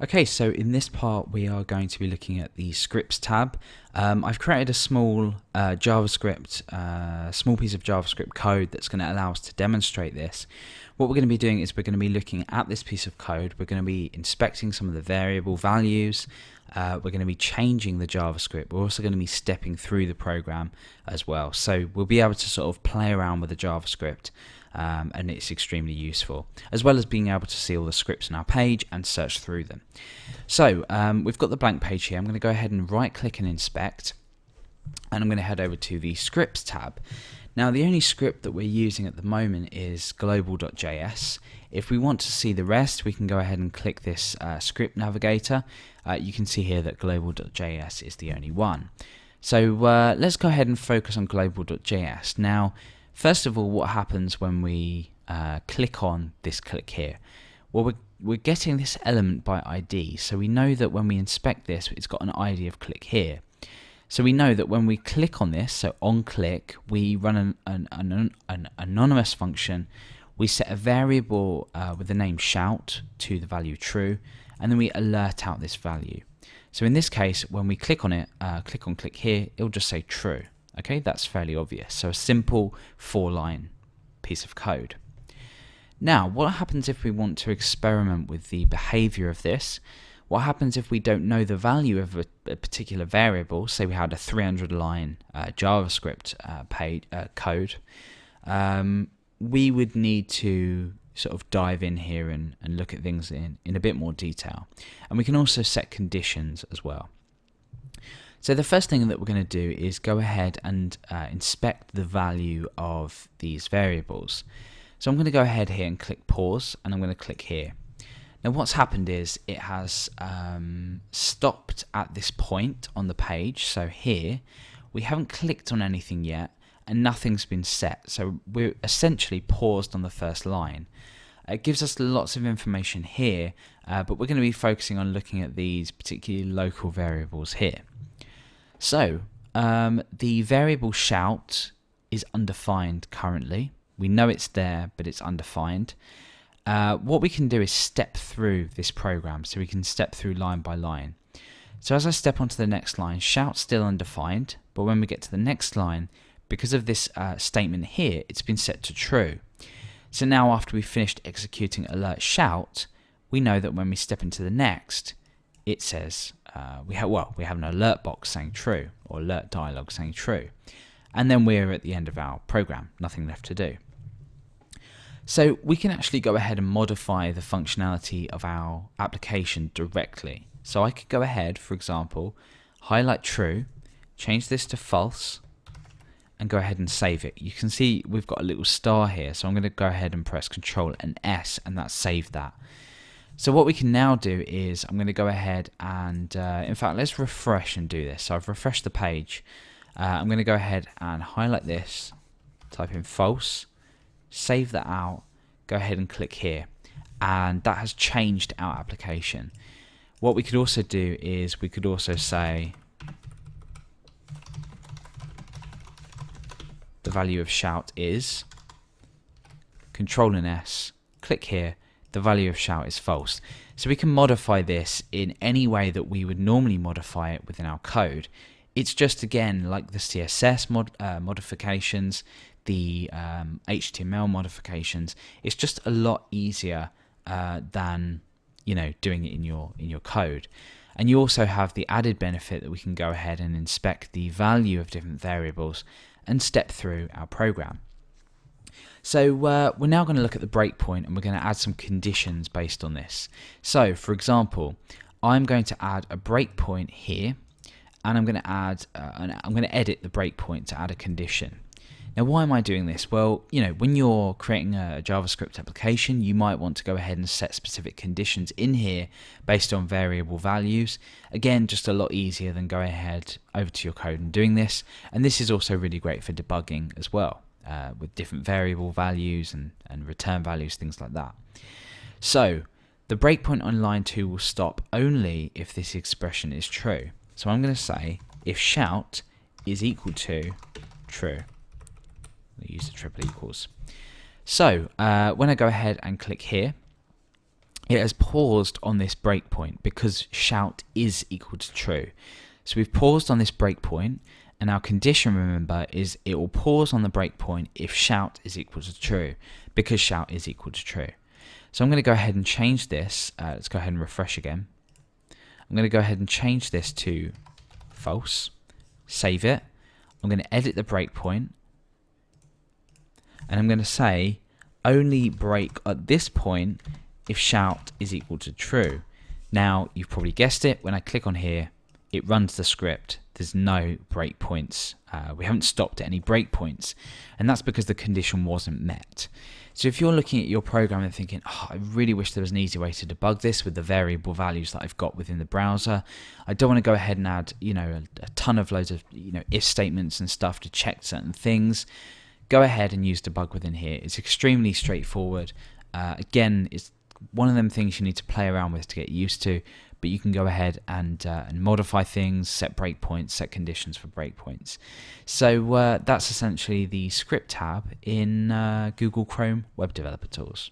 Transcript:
Okay, so in this part we are going to be looking at the scripts tab. I've created a small small piece of JavaScript code that's going to allow us to demonstrate this. What we're going to be doing is we're going to be looking at this piece of code. We're going to be inspecting some of the variable values. We're going to be changing the JavaScript. We're also going to be stepping through the program as well. So we'll be able to sort of play around with the JavaScript. And it's extremely useful, as well as being able to see all the scripts on our page and search through them. So we've got the blank page here. I'm going to go ahead and right click and inspect, and I'm going to head over to the scripts tab. Now the only script that we're using at the moment is global.js. If we want to see the rest, we can go ahead and click this script navigator. You can see here that global.js is the only one. So let's go ahead and focus on global.js. Now first of all, what happens when we click on this click here? Well, we're getting this element by ID, so we know that when we inspect this, it's got an ID of click here. So we know that when we click on this, so on click, we run an anonymous function. We set a variable with the name shout to the value true, and then we alert out this value. So in this case, when we click on it, click here, it'll just say true. Okay, that's fairly obvious. So a simple 4-line piece of code. Now, what happens if we want to experiment with the behavior of this? What happens if we don't know the value of a particular variable? Say we had a 300-line JavaScript code. We would need to sort of dive in here and look at things in a bit more detail. And we can also set conditions as well. So the first thing that we're going to do is go ahead and inspect the value of these variables. So I'm going to go ahead here and click pause, and I'm going to click here. Now what's happened is it has stopped at this point on the page. So here we haven't clicked on anything yet and nothing's been set. So we're essentially paused on the first line. It gives us lots of information here, but we're going to be focusing on looking at these particularly local variables here. So the variable shout is undefined currently. We know it's there, but it's undefined. What we can do is step through this program, so we can step through line by line. So as I step onto the next line, shout's still undefined, but when we get to the next line, because of this statement here, it's been set to true. So now after we've finished executing alert shout, we know that when we step into the next, it says we have an alert box saying true, or alert dialog saying true, and then we're at the end of our program, nothing left to do. So we can actually go ahead and modify the functionality of our application directly. So I could go ahead, for example, highlight true, change this to false, and go ahead and save it. You can see we've got a little star here, so I'm going to go ahead and press Control and S, and that saved that. So what we can now do is I'm going to go ahead and, in fact, let's refresh and do this. So I've refreshed the page. I'm going to go ahead and highlight this, type in false, save that out, go ahead and click here. And that has changed our application. What we could also do is we could also say the value of shout is, Control and S, click here, the value of shout is false. So we can modify this in any way that we would normally modify it within our code. It's just, again, like the CSS modifications, the HTML modifications. It's just a lot easier than doing it in your code. And you also have the added benefit that we can go ahead and inspect the value of different variables and step through our program. So we're now going to look at the breakpoint, and we're going to add some conditions based on this. So for example, I'm going to add a breakpoint here, and I'm going to edit the breakpoint to add a condition. Now why am I doing this? Well, when you're creating a JavaScript application, you might want to go ahead and set specific conditions in here based on variable values. Again, just a lot easier than going ahead over to your code and doing this. And this is also really great for debugging as well, with different variable values and return values, things like that. So the breakpoint on line 2 will stop only if this expression is true. So I'm going to say if shout is equal to true. Use the triple equals. So when I go ahead and click here, it has paused on this breakpoint because shout is equal to true. So we've paused on this breakpoint, and our condition, remember, is it will pause on the breakpoint if shout is equal to true, because shout is equal to true. So I'm going to go ahead and change this. Let's go ahead and refresh again. I'm going to go ahead and change this to false, save it. I'm going to edit the breakpoint, and I'm going to say only break at this point if shout is equal to true. Now, you've probably guessed it, when I click on here, it runs the script. There's no breakpoints. We haven't stopped at any breakpoints, and that's because the condition wasn't met. So if you're looking at your program and thinking, oh, I really wish there was an easy way to debug this with the variable values that I've got within the browser. I don't want to go ahead and add, a ton of loads of, if statements and stuff to check certain things. Go ahead and use debug within here. It's extremely straightforward. Again, it's one of them things you need to play around with to get used to, but you can go ahead and modify things, set breakpoints, set conditions for breakpoints. So that's essentially the script tab in Google Chrome Web Developer Tools.